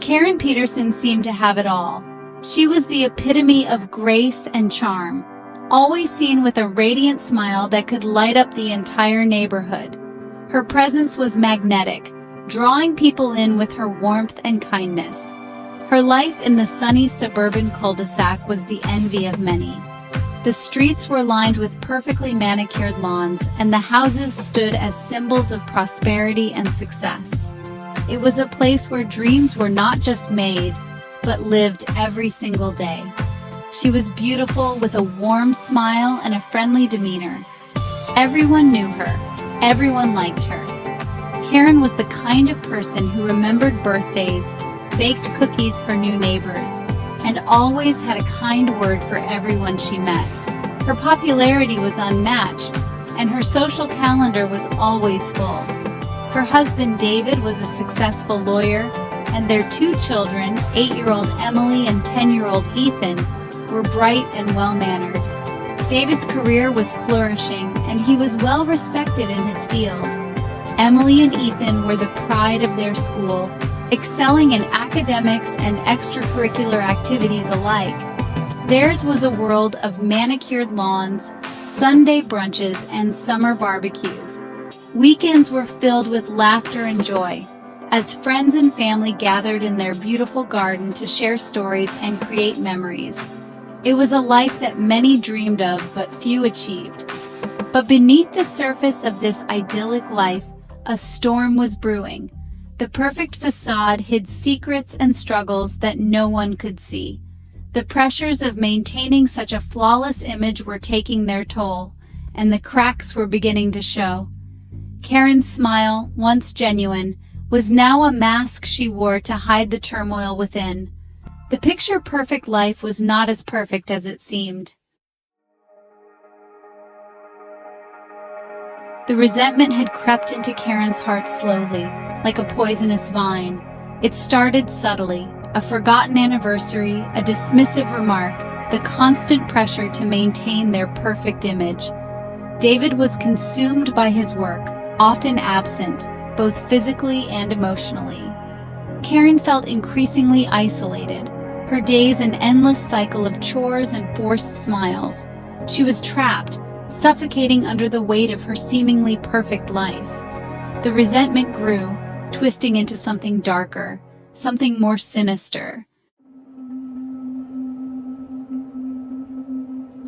Karen Peterson seemed to have it all. She was the epitome of grace and charm, always seen with a radiant smile that could light up the entire neighborhood. Her presence was magnetic, drawing people in with her warmth and kindness. Her life in the sunny suburban cul-de-sac was the envy of many. The streets were lined with perfectly manicured lawns, and the houses stood as symbols of prosperity and success. It was a place where dreams were not just made, but lived every single day. She was beautiful with a warm smile and a friendly demeanor. Everyone knew her. Everyone liked her. Karen was the kind of person who remembered birthdays, baked cookies for new neighbors, and always had a kind word for everyone she met. Her popularity was unmatched, and her social calendar was always full. Her husband David was a successful lawyer, and their 2 children, 8-year-old Emily and 10-year-old Ethan, were bright and well-mannered. David's career was flourishing, and he was well respected in his field. Emily and Ethan were the pride of their school, excelling in academics and extracurricular activities alike. Theirs was a world of manicured lawns, Sunday brunches, and summer barbecues. Weekends were filled with laughter and joy, as friends and family gathered in their beautiful garden to share stories and create memories. It was a life that many dreamed of, but few achieved. But beneath the surface of this idyllic life, a storm was brewing. The perfect facade hid secrets and struggles that no one could see. The pressures of maintaining such a flawless image were taking their toll, and the cracks were beginning to show. Karen's smile, once genuine, was now a mask she wore to hide the turmoil within. The picture-perfect life was not as perfect as it seemed. The resentment had crept into Karen's heart slowly, like a poisonous vine. It started subtly, a forgotten anniversary, a dismissive remark, the constant pressure to maintain their perfect image. David was consumed by his work, often absent, both physically and emotionally. Karen felt increasingly isolated, her days an endless cycle of chores and forced smiles. She was trapped, suffocating under the weight of her seemingly perfect life. The resentment grew, twisting into something darker, something more sinister.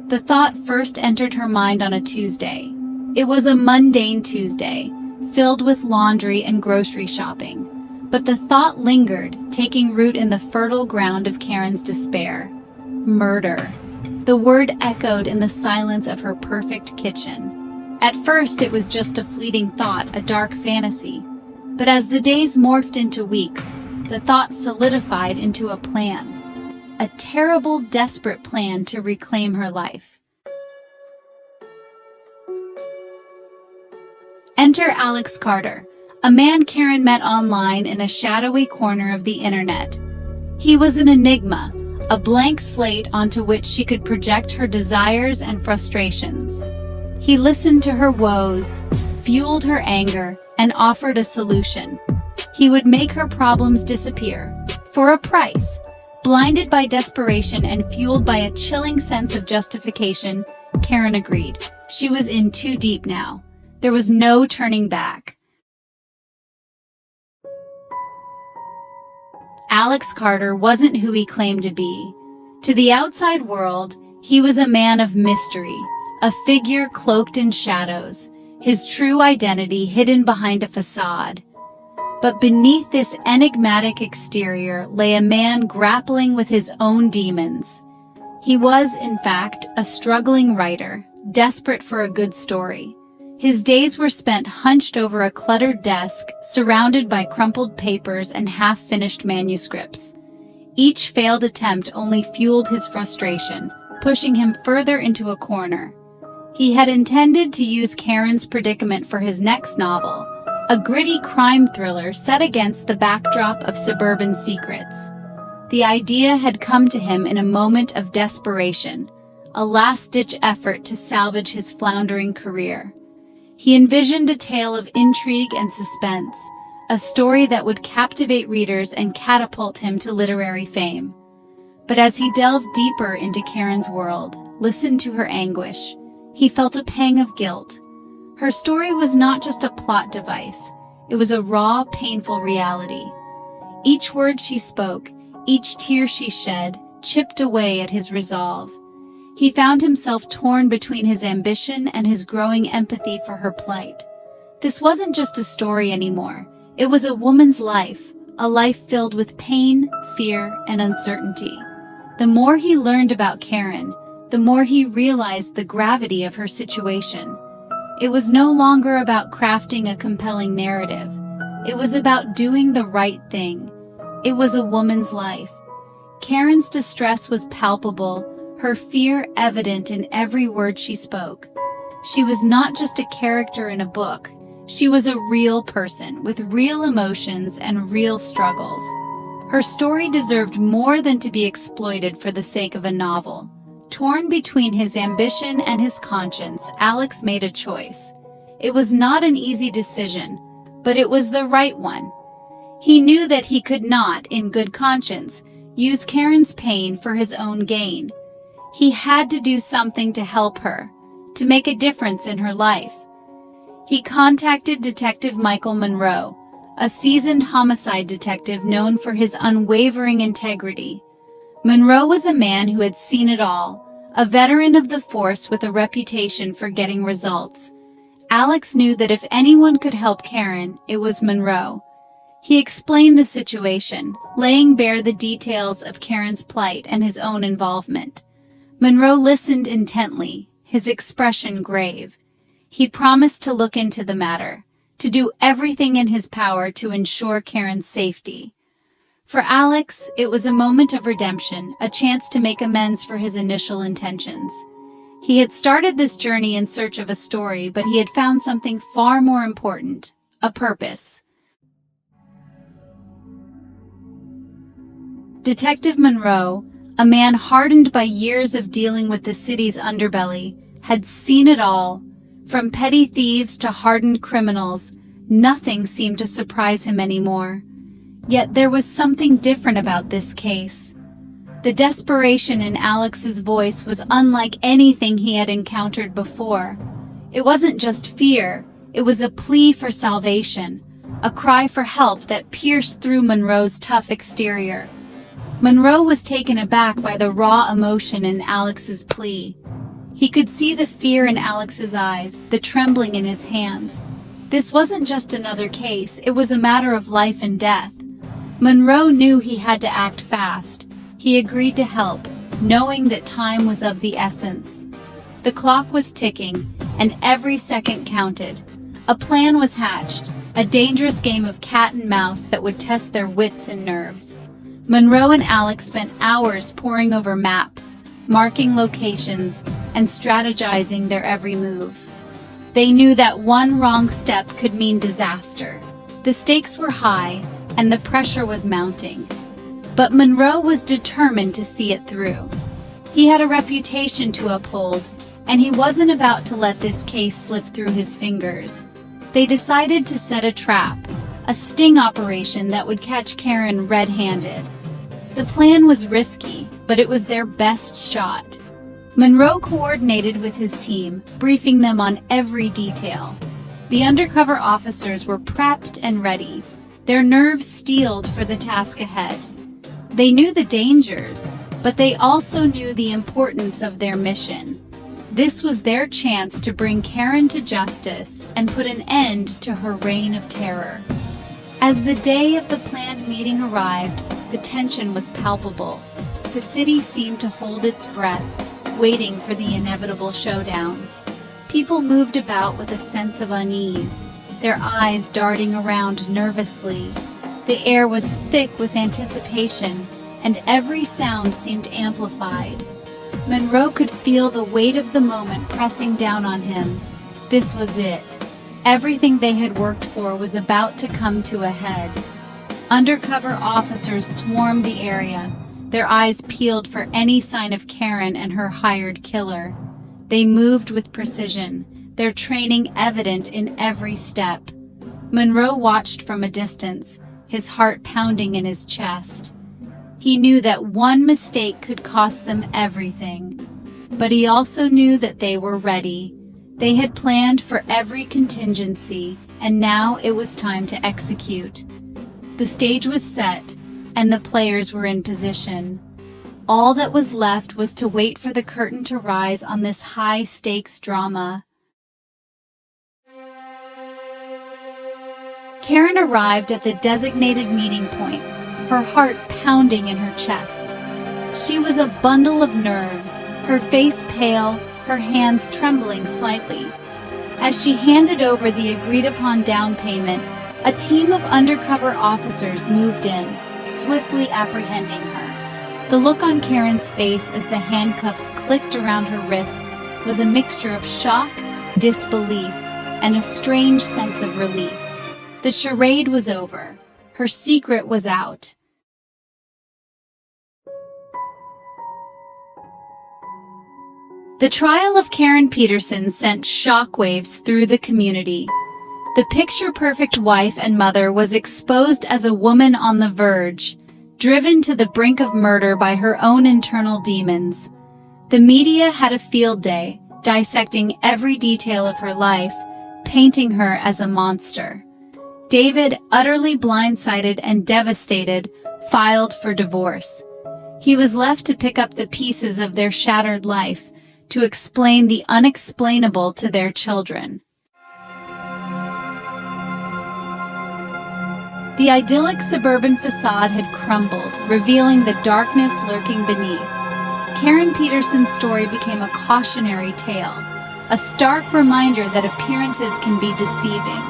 The thought first entered her mind on a Tuesday. It was a mundane Tuesday, filled with laundry and grocery shopping. But the thought lingered, taking root in the fertile ground of Karen's despair. Murder. The word echoed in the silence of her perfect kitchen. At first, it was just a fleeting thought, a dark fantasy. But as the days morphed into weeks, the thought solidified into a plan. A terrible, desperate plan to reclaim her life. Enter Alex Carter, a man Karen met online in a shadowy corner of the internet. He was an enigma, a blank slate onto which she could project her desires and frustrations. He listened to her woes, fueled her anger, and offered a solution. He would make her problems disappear, for a price. Blinded by desperation and fueled by a chilling sense of justification, Karen agreed. She was in too deep now. There was no turning back. Alex Carter wasn't who he claimed to be. To the outside world, he was a man of mystery, a figure cloaked in shadows, his true identity hidden behind a facade. But beneath this enigmatic exterior lay a man grappling with his own demons. He was, in fact, a struggling writer, desperate for a good story. His days were spent hunched over a cluttered desk, surrounded by crumpled papers and half-finished manuscripts. Each failed attempt only fueled his frustration, pushing him further into a corner. He had intended to use Karen's predicament for his next novel, a gritty crime thriller set against the backdrop of suburban secrets. The idea had come to him in a moment of desperation, a last-ditch effort to salvage his floundering career. He envisioned a tale of intrigue and suspense, a story that would captivate readers and catapult him to literary fame. But as he delved deeper into Karen's world, listened to her anguish, he felt a pang of guilt. Her story was not just a plot device, it was a raw, painful reality. Each word she spoke, each tear she shed, chipped away at his resolve. He found himself torn between his ambition and his growing empathy for her plight. This wasn't just a story anymore. It was a woman's life, a life filled with pain, fear, and uncertainty. The more he learned about Karen, the more he realized the gravity of her situation. It was no longer about crafting a compelling narrative. It was about doing the right thing. It was a woman's life. Karen's distress was palpable, her fear evident in every word she spoke. She was not just a character in a book. She was a real person with real emotions and real struggles. Her story deserved more than to be exploited for the sake of a novel. Torn between his ambition and his conscience, Alex made a choice. It was not an easy decision, but it was the right one. He knew that he could not, in good conscience, use Karen's pain for his own gain. He had to do something to help her, to make a difference in her life. He contacted Detective Michael Monroe, a seasoned homicide detective known for his unwavering integrity. Monroe was a man who had seen it all, a veteran of the force with a reputation for getting results. Alex knew that if anyone could help Karen, it was Monroe. He explained the situation, laying bare the details of Karen's plight and his own involvement. Monroe listened intently, his expression grave. He promised to look into the matter, to do everything in his power to ensure Karen's safety. For Alex, it was a moment of redemption, a chance to make amends for his initial intentions. He had started this journey in search of a story, but he had found something far more important, a purpose. Detective Monroe, a man hardened by years of dealing with the city's underbelly, had seen it all. From petty thieves to hardened criminals, nothing seemed to surprise him anymore. Yet there was something different about this case. The desperation in Alex's voice was unlike anything he had encountered before. It wasn't just fear, it was a plea for salvation, a cry for help that pierced through Monroe's tough exterior. Monroe was taken aback by the raw emotion in Alex's plea. He could see the fear in Alex's eyes, the trembling in his hands. This wasn't just another case, it was a matter of life and death. Monroe knew he had to act fast. He agreed to help, knowing that time was of the essence. The clock was ticking, and every second counted. A plan was hatched, a dangerous game of cat and mouse that would test their wits and nerves. Monroe and Alex spent hours poring over maps, marking locations, and strategizing their every move. They knew that one wrong step could mean disaster. The stakes were high, and the pressure was mounting. But Monroe was determined to see it through. He had a reputation to uphold, and he wasn't about to let this case slip through his fingers. They decided to set a trap, a sting operation that would catch Karen red-handed. The plan was risky, but it was their best shot. Monroe coordinated with his team, briefing them on every detail. The undercover officers were prepped and ready, their nerves steeled for the task ahead. They knew the dangers, but they also knew the importance of their mission. This was their chance to bring Karen to justice and put an end to her reign of terror. As the day of the planned meeting arrived, the tension was palpable. The city seemed to hold its breath, waiting for the inevitable showdown. People moved about with a sense of unease, their eyes darting around nervously. The air was thick with anticipation, and every sound seemed amplified. Monroe could feel the weight of the moment pressing down on him. This was it. Everything they had worked for was about to come to a head. Undercover officers swarmed the area, their eyes peeled for any sign of Karen and her hired killer. They moved with precision, their training evident in every step. Monroe watched from a distance, his heart pounding in his chest. He knew that one mistake could cost them everything. But he also knew that they were ready. They had planned for every contingency, and now it was time to execute. The stage was set, and the players were in position. All that was left was to wait for the curtain to rise on this high-stakes drama. Karen arrived at the designated meeting point, her heart pounding in her chest. She was a bundle of nerves, her face pale, her hands trembling slightly. As she handed over the agreed-upon down payment, a team of undercover officers moved in, swiftly apprehending her. The look on Karen's face as the handcuffs clicked around her wrists was a mixture of shock, disbelief, and a strange sense of relief. The charade was over. Her secret was out. The trial of Karen Peterson sent shockwaves through the community. The picture-perfect wife and mother was exposed as a woman on the verge, driven to the brink of murder by her own internal demons. The media had a field day, dissecting every detail of her life, painting her as a monster. David, utterly blindsided and devastated, filed for divorce. He was left to pick up the pieces of their shattered life, to explain the unexplainable to their children. The idyllic suburban facade had crumbled, revealing the darkness lurking beneath. Karen Peterson's story became a cautionary tale, a stark reminder that appearances can be deceiving.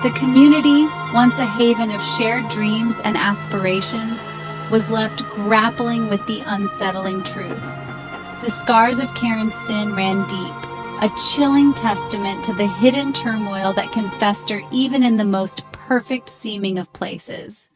The community, once a haven of shared dreams and aspirations, was left grappling with the unsettling truth. The scars of Karen's sin ran deep, a chilling testament to the hidden turmoil that can fester even in the most perfect seeming of places.